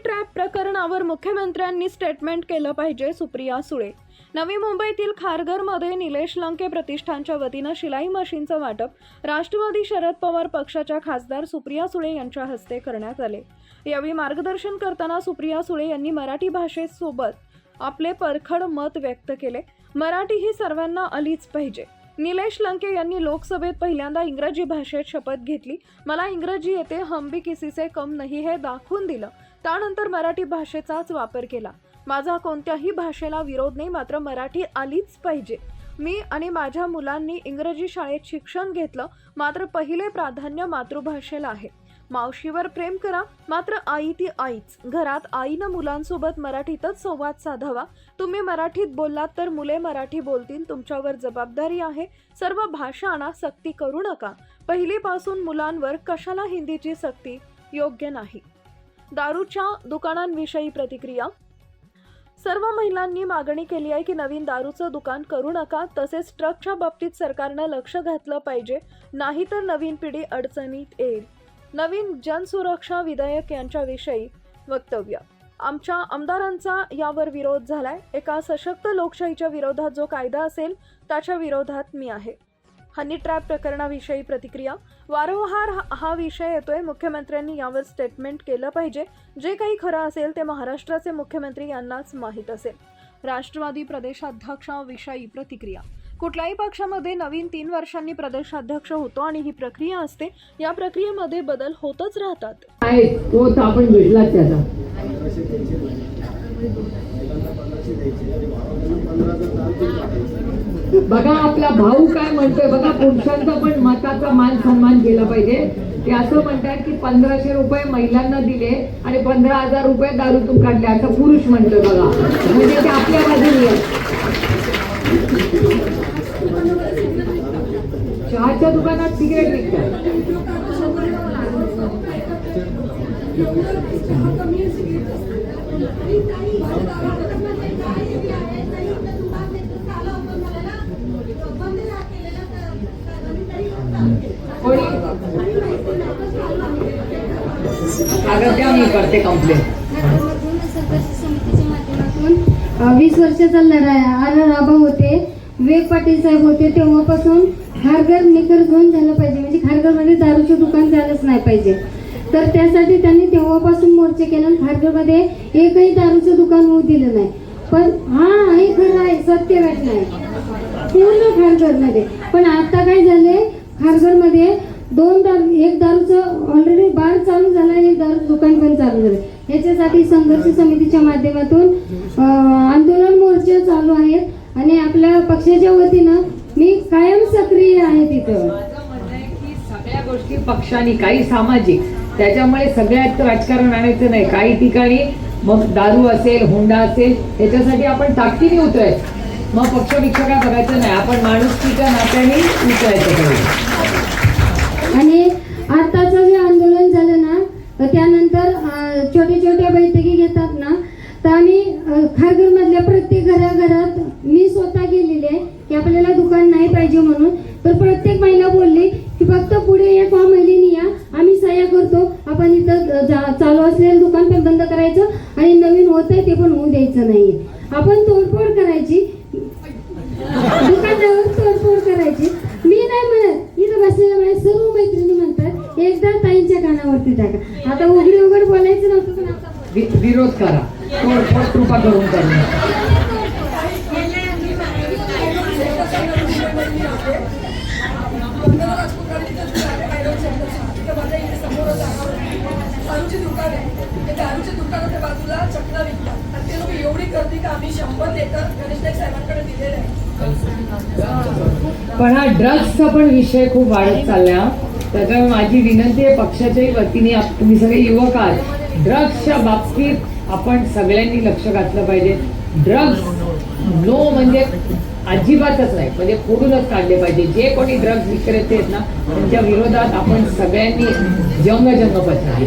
Trap प्रकरणावर मुख्यमंत्र्यांनी statement केलं पाहिजे. सुप्रिया सुळे. नवी मुंबईतील खारघरमध्ये निलेश लंके प्रतिष्ठानच्या वतीनं शिलाई मशीनचं वाटप राष्ट्रवादी शरद पवार पक्षाच्या खासदार सुप्रिया सुळे यांच्या हस्ते करण्यात आले. यावेळी मार्गदर्शन करताना सुप्रिया सुळे यांनी मराठी भाषेसोबत आपले परखड मत व्यक्त केले. मराठी ही सर्वांना आलीच पाहिजे. निलेश लंके यांनी लोकसभेत पहिल्यांदा इंग्रजी भाषेत शपथ घेतली. मला इंग्रजी येते, हम भी किसी से कम नहीं हे दाखवून दिलं. त्यानंतर मराठी भाषेचाच वापर केला. माझा कोणत्याही भाषेला विरोध नाही, मात्र मराठी आलीच पाहिजे. मी आणि माझ्या मुलांनी इंग्रजी शाळेत शिक्षण घेतलं, मात्र पहिले प्राधान्य मातृभाषेला आहे. मावशीवर प्रेम करा, मात्र आई ती आईच. घरात आईनं मुलांसोबत मराठीतच संवाद साधावा. तुम्ही मराठीत बोललात तर मुले मराठी बोलतील. तुमच्यावर जबाबदारी आहे. सर्व भाषांना सक्ती करू नका. पहिलीपासून मुलांवर कशाला हिंदीची सक्ती योग्य नाही. दारूच्या दुकानांविषयी प्रतिक्रिया. सर्व महिलांनी मागणी केली आहे की नवीन दारूचं दुकान करू नका. तसेच ट्रकच्या बाबतीत सरकारनं लक्ष घातलं पाहिजे, नाहीतर नवीन पिढी अडचणीत येईल. नवीन जनसुरक्षा विधेयक यांच्याविषयी वक्तव्य. आमच्या आमदारांचा यावर विरोध झालाय. एका सशक्त लोकशाहीच्या विरोधात जो कायदा असेल त्याच्या विरोधात मी आहे. हनी ट्रॅप प्रकरणाविषयी प्रतिक्रिया. वारंवार हा विषय येतोय. मुख्यमंत्र्यांनी यावर स्टेटमेंट केलं पाहिजे. जे काही खरं असेल ते महाराष्ट्राचे मुख्यमंत्री यांनाच माहीत असेल. राष्ट्रवादी प्रदेशाध्यक्षाविषयी प्रतिक्रिया. कुठल्याही पक्षामध्ये नवीन 3 वर्षांनी प्रदेशाध्यक्ष होतो आणि ही प्रक्रिया असते. या प्रक्रियेमध्ये बदल होतच राहतात. तो आपण भेटला त्याचा बघा, आपला भाऊ काय म्हणतोय बघा. पुरुषांचा पण मताचा मान सन्मान केला पाहिजे. ते असं म्हणतात की 1500 रुपये महिलांना दिले आणि 15,000 रुपये दारूतून काढले, असं पुरुष म्हणतोय बघा. म्हणजे ते आपल्या बाजूने आहे. चहाच्या दुकानात सिगरेट विकतात. मी करते कंप्लेंट. 20 वर्षाचा लढा राबा होते. विवेक पाटील साहेब होते तेव्हापासून खारघर निकर झोन झालं पाहिजे. म्हणजे खारघरमध्ये दारूचे दुकान झालंच नाही पाहिजे. तर त्यासाठी त्यांनी तेव्हापासून मोर्चे केले. खारघरमध्ये एकही दारूचं दुकान होऊ दिलं नाही. पण हे खरं आहे, सत्य भेटलं आहे पूर्ण खारघरमध्ये. पण आता काय झाले, खारघरमध्ये एक दारूचं ऑलरेडी बार चालू झाला आणि एक दारूचं दुकान पण चालू झालं. याच्यासाठी संघर्ष समितीच्या माध्यमातून आंदोलन मोर्चे चालू आहेत आणि आपल्या पक्षाच्या वतीनं मी कायम सक्रिय आहे तिथं. सगळ्या गोष्टी पक्षाने, काही सामाजिक, त्याच्यामुळे सगळ्यात राजकारण आणायचं नाही. काही ठिकाणी मग दारू असेल, हुंडा असेल, त्याच्यासाठी आपण ताकदीने उतरायचं. मग पक्ष काय बघायचं नाही, आपण माणुसकीच्या नात्याने उतरायचं. आणि आताचं जे आंदोलन झालं ना, त्यानंतर छोटे छोट्या बैठकी घेतात ना, तर आम्ही खारघरमधल्या प्रत्येक घराघरात मी स्वतः गेलेली आहे की आपल्याला दुकान नाही पाहिजे म्हणून. तर प्रत्येक महिला बोलली की फक्त पुढे एक महिलेनी या, आम्ही सह्या करतो. आपण इथं चालू असलेलं दुकान पण बंद करायचं आणि नवीन होत आहे ते पण होऊ द्यायचं नाही. आपण तोडफोड करायची, दुकानावर तोडफोड करायची. मी नाही म्हणत, इथं बसलेल्या माझ्या सर्व मैत्रिणी म्हणतात एकदा ताईंच्या कानावरती टाका. आता उघड बोलायचं नव्हतं, पण आता विरोध करा, कृपा करून करा. दारूच्या दुकानाच्या बाजूला चकला विकतात आणि ते लोक एवढी गर्दी का आम्ही 100 लेटर गणेश नाईक साहेबांकडे दिलेले आहे. पण हा ड्रग्सचा पण विषय खूप वाढत चालला. त्याच्यामुळे माझी विनंती आहे पक्षाच्याही वतीने, तुम्ही सगळे युवक आहात, ड्रग्सच्या बाबतीत आपण सगळ्यांनी लक्ष घातलं पाहिजे. ड्रग्स नो म्हणजे अजिबातच नाही, म्हणजे फोडूनच काढले पाहिजे. जे कोणी ड्रग्स विक्रेते आहेत ना, त्यांच्या विरोधात आपण सगळ्यांनी जंग पचला.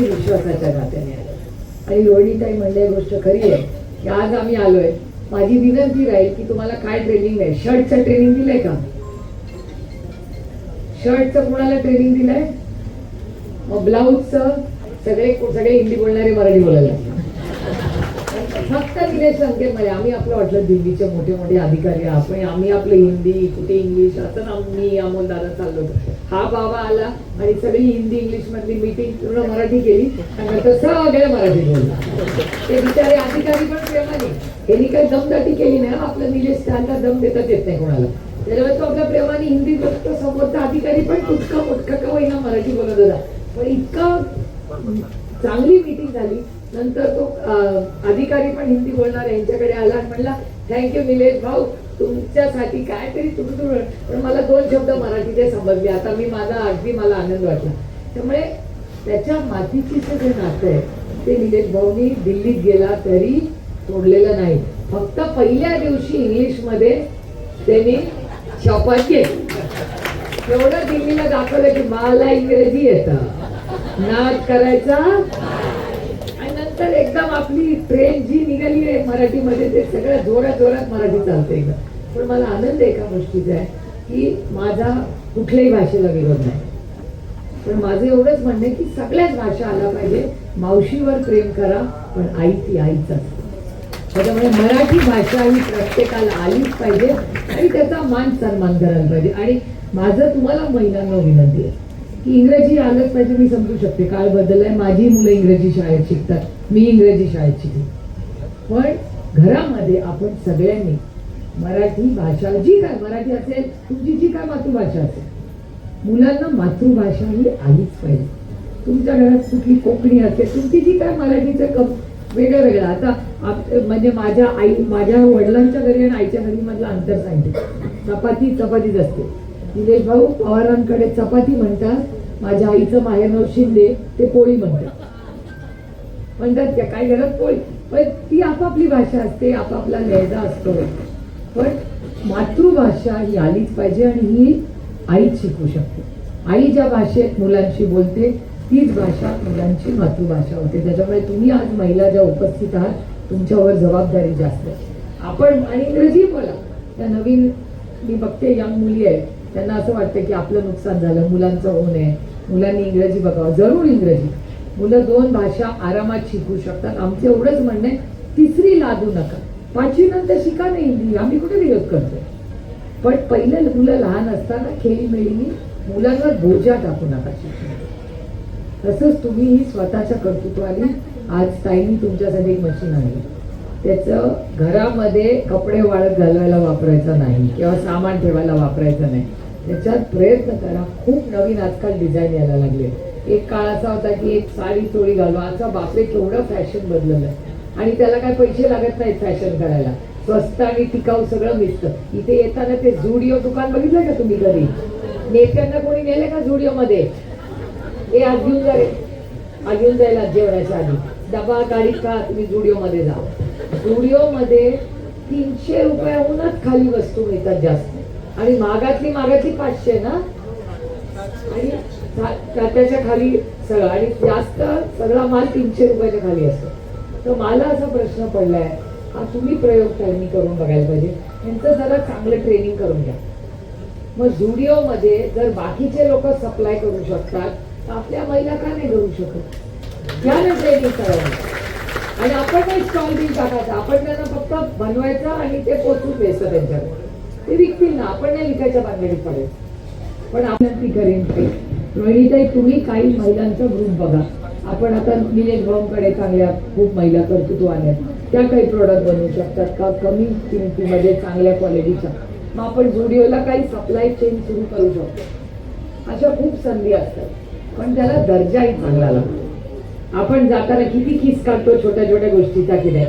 विश्वासाच्या नात्याने आले. आणि रोहिणीताई म्हणले गोष्ट खरी आहे की आज आम्ही आलोय माझी विनंती राहील की तुम्हाला काय ट्रेनिंग आहे. शर्टचं ट्रेनिंग दिलंय का? शर्टचं कोणाला ट्रेनिंग दिलंय? मग ब्लाऊजचं सगळे हिंदी बोलणारे मराठी बोलायला लागले. फक्त निलेश लंकेमध्ये आम्ही आपलं वाटलं दिल्लीचे मोठे मोठे अधिकारी आपण आम्ही आपलं हिंदी कुठे इंग्लिश असं ना मी अमोल दादा चाललो होतो. हा बाबा आला आणि सगळी हिंदी इंग्लिश मधली मीटिंग पूर्ण मराठी केली आणि नंतर सगळं मराठी बोलला. ते बिचारे अधिकारी पण प्रेमाने यांनी काही दमदाटी केली नाही. आपलं निलेश त्यांना दम देताच येत नाही कोणाला. त्याच्यामुळे तो आपल्या प्रेमाने हिंदी बोलतो. समोरचा अधिकारी पण तुटका मुटका का होईना मराठी बोलत होता. पण इतकं चांगली मीटिंग झाली. नंतर तो अधिकारी पण हिंदी बोलणार यांच्याकडे आला आणि म्हणला थँक्यू निलेश भाऊ तुमच्यासाठी काहीतरी तुम्ही पण मला 2 शब्द मराठीचे समजले. आता मी मला आनंद वाटला. त्यामुळे त्याच्या मातीची जे नातं आहे ते निलेश भाऊनी दिल्लीत गेला तरी तोडलेलं नाही. फक्त पहिल्या दिवशी इंग्लिश मध्ये त्यांनी शपथ घेतली. एवढं दिल्लीला दाखवलं की मला इंग्रजी येतं नाद करायचा. आणि नंतर एकदम आपली ट्रेन जी निघाली आहे मराठीमध्ये ते सगळं जोरात मराठी चालते एकदम. पण मला आनंद एका गोष्टीचा आहे की माझा कुठल्याही भाषेला विरोध नाही. पण माझं एवढंच म्हणणं आहे की सगळ्याच भाषा आल्या पाहिजे. मावशीवर प्रेम करा पण आई ती आईच असते. त्याच्यामुळे मराठी भाषा ही प्रत्येकाला आलीच पाहिजे आणि त्याचा मान सन्मान करायला पाहिजे. आणि माझं तुम्हाला महिलांना विनंती आहे की इंग्रजी आलंच पाहिजे. मी समजू शकते काळ बदललाय. माझी मुलं इंग्रजी शाळेत शिकतात. मी इंग्रजी शाळेत शिकते. पण घरामध्ये आपण सगळ्यांनी मराठी भाषा जी काय मराठी असेल तुमची जी काय मातृभाषा असेल मुलांना मातृभाषा ही आलीच पाहिजे. तुमच्या घरात कुठली कोकणी असेल तुमची जी काय मराठीचं वेगळं आता म्हणजे माझ्या वडिलांच्या घरी आणि आईच्या घरी मधलं अंतर सांगते. चपातीच असते. निलेश भाऊ पवारांकडे चपाती म्हणतात. माझ्या आईचं माहेरनाव शिंदे ते पोळी म्हणतात का काही घरात पोळी. पण ती आपापली भाषा असते आपापला लहजा असतो. पण मातृभाषा ही आलीच पाहिजे आणि ही आईच शिकू शकते. आई ज्या भाषेत मुलांशी बोलते तीच भाषा मुलांची मातृभाषा होते. त्याच्यामुळे तुम्ही आज महिला ज्या उपस्थित आहात तुमच्यावर जबाबदारी जास्त आहे. आपण आणि इंग्रजी बोला. त्या नवीन मी बघते यंग मुली आहेत त्यांना असं वाटतं की आपलं नुकसान झालं मुलांचं होऊ नये मुलांनी इंग्रजी बघावं. जरूर इंग्रजी मुलं 2 भाषा आरामात शिकू शकतात. आमचं एवढंच म्हणणं आहे 3री लादू नका. 5वी नंतर शिका नाही हिंदी. आम्ही कुठे विरोध करतोय. पण पहिलं मुलं लहान असताना खेळीमेळीनी मुलांवर बोजा टाकू नका. तसंच तुम्ही ही स्वतःच्या कर्तृत्वाने आज ताईंनी तुमच्यासाठी एक मशीन आणली. त्याचं घरामध्ये कपडे वाळत घालवायला वापरायचं नाही किंवा सामान ठेवायला वापरायचं नाही. त्याच्यात प्रयत्न करा. खूप नवीन आजकाल डिझाईन यायला लागले. एक काळ असा होता की एक साडी चोळी घालवा. आता बापरे केवढं फॅशन बदललं आहे आणि त्याला काय पैसे लागत नाहीत फॅशन करायला. स्वस्त आणि टिकाऊ सगळं मिळतं. इथे येताना ते झुडिओ दुकान बघितलं का तुम्ही कधी? नेत्यांना कोणी नेले का झुडिओ मध्ये? हे आज घेऊन जा रे. आज घेऊन जायला जेवणाच्या आधी डबा गाडीत का तुम्ही झुडिओ मध्ये जा. झुडिओ मध्ये 300 रुपयाहूनच खाली वस्तू मिळतात जास्त आणि मागातली 500 ना आणि त्याच्या खाली सगळं आणि जास्त सगळा माल 300 रुपयाच्या खाली असतो. तर मला असा प्रश्न पडलाय हा तुम्ही प्रयोग त्यांनी करून बघायला पाहिजे. यांचं जरा चांगलं ट्रेनिंग करून घ्या. मग झुडिओ मध्ये जर बाकीचे लोक सप्लाय करू शकतात तर आपल्या महिला का नाही करू शकत? त्याने ट्रेनिंग करायला आणि आपण काही स्टॉल देऊन टाकायचा. आपण त्यांना फक्त बनवायचं आणि ते पोचून द्यायचं त्यांच्याकडे. ते विकतील ना. आपण नाही विकायच्या बांधणीत पडेल. पण आपण ती करेन रोहिणीताई तुम्ही काही महिलांचा ग्रुप बघा. आपण आता निलेश भाऊंकडे चांगल्या खूप महिला कर्तृत्वाने आहेत. त्या काही प्रोडक्ट बनवू शकतात का कमी किमतीमध्ये चांगल्या क्वालिटीच्या. मग आपण झुडिओला काही सप्लाय चेन सुरू करू शकतो. अशा खूप संधी असतात पण त्याला दर्जाही चांगला लागतो. आपण जाताना किती खिस काढतो छोट्या छोट्या गोष्टीचा की नाही.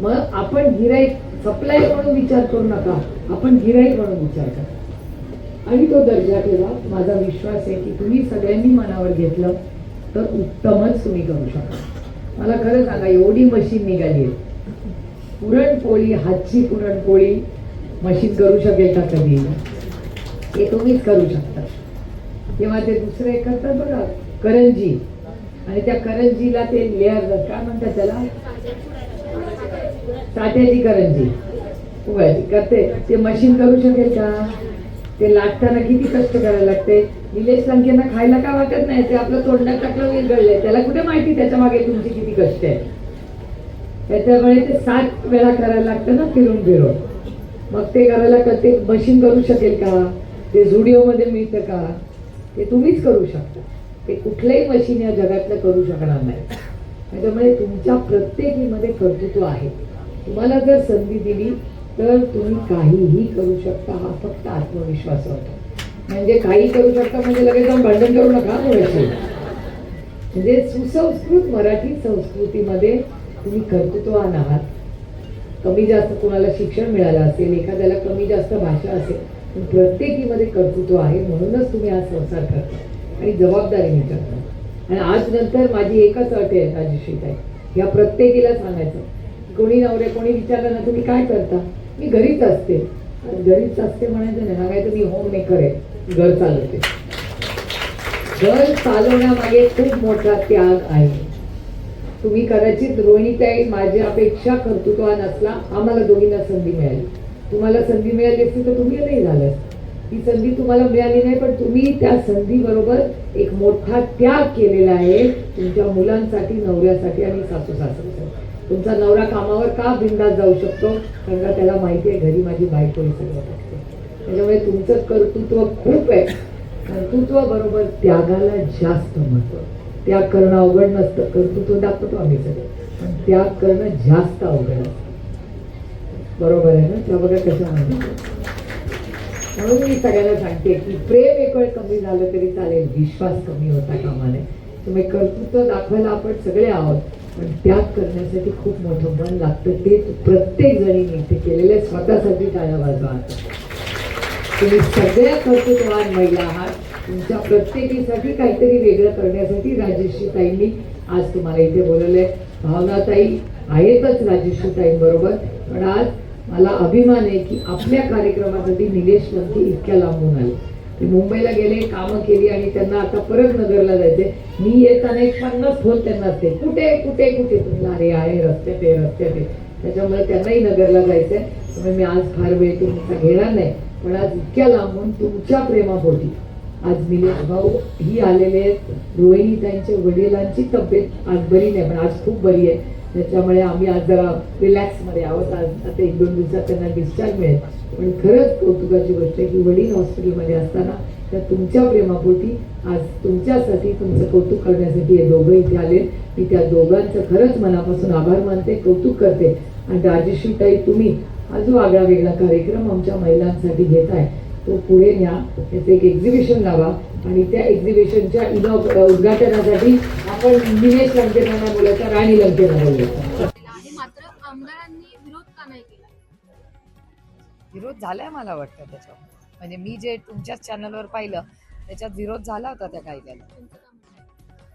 मग आपण गिराईक सप्लाय म्हणून विचार करू नका. आपण गिराईक म्हणून विचार करा आणि तो दर्जा ठेवा. माझा विश्वास आहे की तुम्ही सगळ्यांनी मनावर घेतलं तर उत्तमच तुम्ही करू शकता. मला खरं सांगा एवढी मशीन निघाली आहे. पुरणपोळी हातची पुरणपोळी मशीन करू शकेल का कधी? हे तुम्हीच करू शकता. तेव्हा ते दुसरे करतात बघा करंजी आणि त्या करंजीला ते लेअर काय म्हणतात त्याला साठ्याची करंजी उगायची करते. ते मशीन करू शकेल का? ते लाटताना किती कष्ट करायला लागते. निलेश लंकेंना खायला काय वाटत नाही, ते आपलं तोंडात टाकलं विरघळलंय, त्याला कुठे माहिती त्याच्या मागे तुमची किती कष्ट आहे. त्याच्यामुळे ते 7 वेळा करायला लागतं ना, फिरून फिरून. मग ते करायला ते मशीन करू शकेल का? ते झुडिओमध्ये मिळतं का? ते तुम्हीच करू शकता. ते कुठलंही मशीन या जगातलं करू शकणार नाही. त्याच्यामुळे तुमच्या प्रत्येकीमध्ये कर्तृत्व आहे. तुम्हाला जर संधी दिली तर तुम्ही काहीही करू शकता. हा फक्त आत्मविश्वास होता. म्हणजे काही करू शकता म्हणजे लगेच जाऊन भांडण करू नका. म्हणजे सुसंस्कृत मराठी संस्कृतीमध्ये तुम्ही कर्तृत्ववान आहात. कमी जास्त कोणाला शिक्षण मिळालं असेल, एखाद्याला कमी जास्त भाषा असेल, पण प्रत्येकीमध्ये कर्तृत्व आहे. म्हणूनच तुम्ही हा संसार करता आणि जबाबदारीने करता. आणि आज नंतर माझी एकच अट आहे राजश्रीताई, या प्रत्येकीला सांगायचं, कोणी नवरे कोणी विचारलं ना तुम्ही काय करता, मी घरीच असते. घरीच असते म्हणायचं नाही, सांगायचं मी होम मेकर आहे, घर चालवते. घर चालवण्यामागे खूप मोठा त्याग आहे. तुम्ही कदाचित रोहिणीताई माझ्यापेक्षा कर्तृत्ववान असला, आम्हाला दोघींना संधी मिळाली. तुम्हाला संधी मिळाली असती तर तुम्ही नाही झालं. ही संधी तुम्हाला मिळाली नाही, पण तुम्ही त्या संधी बरोबर एक मोठा त्याग केलेला आहे तुमच्या मुलांसाठी, नवऱ्यासाठी आणि सासू सासऱ्यासाठी. तुमचा नवरा कामावर का बिंदास जाऊ शकतो? कारण का त्याला माहिती आहे घरी माझी बायको हे सगळं करते. त्याच्यामुळे तुमचं कर्तृत्व खूप आहे. कर्तृत्व बरोबर त्यागाला जास्त महत्व. त्याग करणं अवघड नसतं, कर्तृत्व दाखवतो आम्ही सगळे, पण त्याग करणं जास्त अवघड असतं. बरोबर आहे ना? त्या बघा कशा म्हणतो. म्हणून मी सगळ्यांना सांगते की प्रेम एक वेळ कमी झालं तरी चालेल, विश्वास कमी होता कामा नये. तुम्ही कर्तृत्व दाखवायला आपण सगळे आहोत, पण त्याग करण्यासाठी खूप मोठं मन लागतं. ते प्रत्येक जणीने ते केलेले स्वतःसाठी टाळ्या वाजवा. तुम्ही सगळ्या कर्तृत्ववान महिला आहात. तुमच्या प्रत्येकीसाठी काहीतरी वेगळं करण्यासाठी राजश्रीताईंनी आज तुम्हाला इथे बोलवलंय. भावनाताई आहेतच राजश्रीताईंबरोबर, पण आज मला अभिमान आहे की आपल्या कार्यक्रमासाठी निलेश लंके इतक्या लांबून आले. ते मुंबईला गेले, कामं केली आणि त्यांना आता परत नगरला जायचे. मी येताना 50 फोन त्यांना असते, कुठे कुठे कुठे तुम्ही, अरे आहे रस्त्यात आहे रस्त्यात आहे. त्याच्यामुळे त्यांनाही नगरला जायचंय. त्यामुळे मी आज फार वेळ तुमचा घेणार नाही, पण आज इतक्या लांबून तुमच्या प्रेमापोटी आज निलेश भाऊ ही आलेले आहेत. रोहिणीताईंच्या वडिलांची तब्येत आज बरी नाही, पण आज खूप बरी आहे. त्याच्यामुळे आम्ही आज जरा रिलॅक्समध्ये आहोत. आज आता 1-2 दिवसात त्यांना डिस्चार्ज मिळेल. पण खरंच कौतुकाची गोष्ट आहे की वडील हॉस्पिटलमध्ये असताना त्या तुमच्या प्रेमापोटी आज तुमच्यासाठी तुमचं कौतुक करण्यासाठी हे दोघं इथे आले. मी त्या दोघांचं खरंच मनापासून आभार मानते, कौतुक करते. आणि राजश्रीताई तुम्ही हा जो आगळा वेगळा कार्यक्रम आमच्या महिलांसाठी घेताय तो पुढे न्या. त्याचं एक एक्झिबिशन लावा आणि त्या एक्झिबिशनच्या उद्घाटनासाठी आपण निलेश लंकेंना बोलायचं, राणी लंकेंना बोलायचं. मात्र आमदारांनी विरोध का नाही केला? विरोध झालाय मला वाटतं त्याच्यावर. म्हणजे मी जे तुमच्याच चॅनलवर पाहिलं त्याच्यात विरोध झाला होता त्या कायद्याला.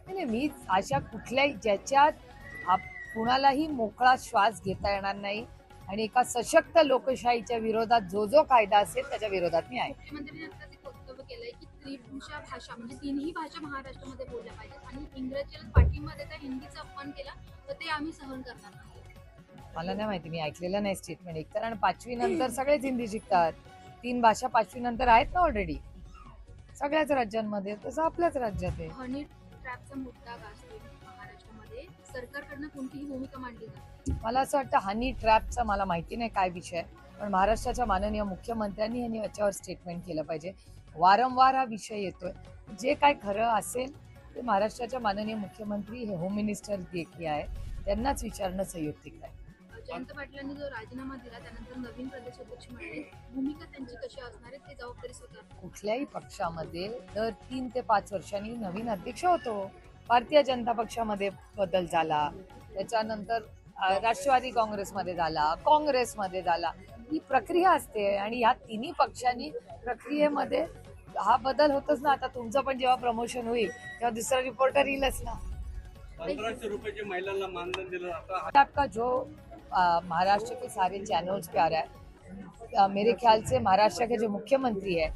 नाही, मी अशा कुठल्याही ज्याच्यात कुणालाही मोकळा श्वास घेता येणार नाही आणि एका सशक्त लोकशाहीच्या विरोधात जो जो कायदा असेल त्याच्या विरोधात मी आहे. मुख्यमंत्र्यांनी आता ते वक्तव्य केलंय की त्रिभाषा भाषा म्हणजे 3ही भाषा महाराष्ट्रामध्ये बोलल्या पाहिजेत आणि इंग्रजीला पाठिंबा देता हिंदीचा अपमान केला तर ते आम्ही सहन करणार नाही. मला नाही माहिती, मी ऐकलेलं नाही स्टेटमेंट. एकतर आणि 5वी नंतर सगळेच हिंदी शिकतात. 3 भाषा 5वी नंतर आहेत ना ऑलरेडी सगळ्याच राज्यांमध्ये, तसं आपल्याच राज्यात आहे. हनी ट्रॅपचा मुद्दा गाजतोय महाराष्ट्रामध्ये, सरकारकडनं कोणतीही भूमिका मांडली जाते? मला असं वाटतं हनी ट्रॅपचा मला माहिती नाही काय विषय, पण महाराष्ट्राच्या माननीय मुख्यमंत्र्यांनी यांनी याच्यावर स्टेटमेंट केलं पाहिजे. वारंवार हा विषय येतोय. जे काय खरं असेल ते महाराष्ट्राच्या माननीय मुख्यमंत्री हे होम मिनिस्टर देखील आहे त्यांनाच विचारणं संयुक्तिक आहे. जयंत पाटलांनी जो राजीनामा दिला त्यानंतर नवीन प्रदेश अध्यक्ष मिळाले, भूमिका त्यांची कशी असणार आहे ते जबाबदारी स्वतः. कुठल्याही पक्षामध्ये दर 3 ते 5 वर्षांनी नवीन अध्यक्ष होतो. भारतीय जनता पक्षामध्ये बदल झाला, त्याच्यानंतर राष्ट्रवादी काँग्रेसमध्ये झाला, काँग्रेसमध्ये झाला. ही प्रक्रिया असते आणि ह्या तिन्ही पक्षांनी प्रक्रियेमध्ये हा बदल होतच ना. आता तुमचं पण जेव्हा प्रमोशन होईल तेव्हा दुसरा रिपोर्टर येईलच ना. 1500 रुपये महिलांना मानधन दिलं जातं. आपका जो महाराष्ट्र के सारे चैनल्स पे आ रहा है, मेरे ख्याल से महाराष्ट्र के जो मुख्यमंत्री है,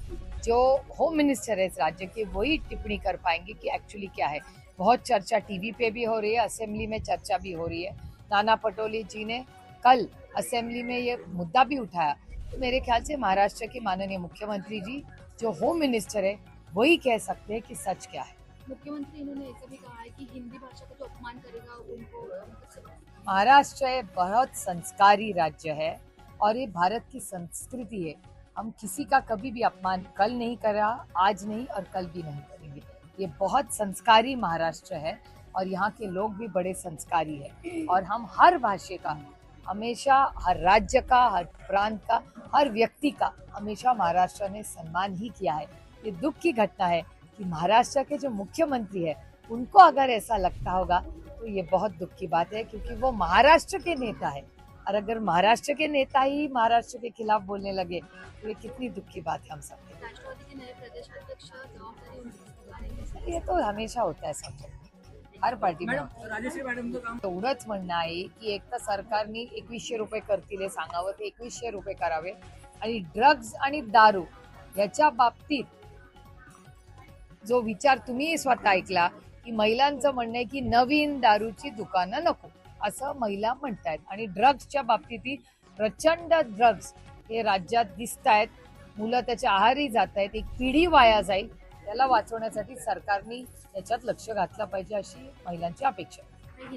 जो होम मिनिस्टर है इस राज्य के, वही टिप्पणी कर पाएंगे कि एक्चुअली क्या है. बहुत चर्चा टीवी पे भी हो रही है, असेंबली में चर्चा भी हो रही है. नाना पटोले जी ने कल असेंबली में ये मुद्दा भी उठाया, तो मेरे ख्याल से महाराष्ट्र के माननीय मुख्यमंत्री जी जो होम मिनिस्टर है वही कह सकते हैं कि सच क्या है। मुख्यमंत्री इन्होंने ऐसा भी कहा है कि हिंदी भाषा का जो अपमान करेगा उनको मतलब महाराष्ट्र एक बहुत संस्कारी राज्य है और ये भारत की संस्कृति है। हम किसी का कभी भी अपमान कल नहीं करा, आज नहीं और कल भी नहीं करेंगे। ये बहुत संस्कारी महाराष्ट्र है और यहाँ के लोग भी बड़े संस्कारी है और हम हर भाषा का हमेशा, हर राज्य का, हर प्रांत का, हर व्यक्ति का हमेशा महाराष्ट्र ने सम्मान ही किया है। ये दुख की घटना है कि महाराष्ट्र के जो मुख्यमंत्री है उनको अगर ऐसा लगता होगा तो ये बहुत दुख की बात है, क्योंकि वो महाराष्ट्र के नेता है और अगर महाराष्ट्र के नेता ही महाराष्ट्र के खिलाफ बोलने लगे तो ये कितनी दुख की बात है हम सब के राष्ट्रवादी के नए प्रदेशाध्यक्ष जबाबदारी उनकी लिए। ये तो हमेशा होता है सब हर पार्टी में. राजश्री मॅडमचं काम एवढंच म्हणणं आहे की एक तर सरकारने 2100 रुपये करतील हे सांगावं, ते 2100 रुपये करावे आणि ड्रग्ज आणि दारू याच्या बाबतीत जो विचार तुम्ही स्वतः ऐकला की महिलांचं म्हणणं आहे की नवीन दारूची दुकानं नको असं महिला म्हणतायत आणि ड्रग्सच्या बाबतीतही प्रचंड ड्रग्स हे राज्यात दिसत आहेत. मुलं त्याच्या आहारी जात आहेत, एक पिढी वाया जाईल. त्याला वाचवण्यासाठी सरकारने याच्यात लक्ष घातलं पाहिजे अशी महिलांची अपेक्षा आहे. हिंदी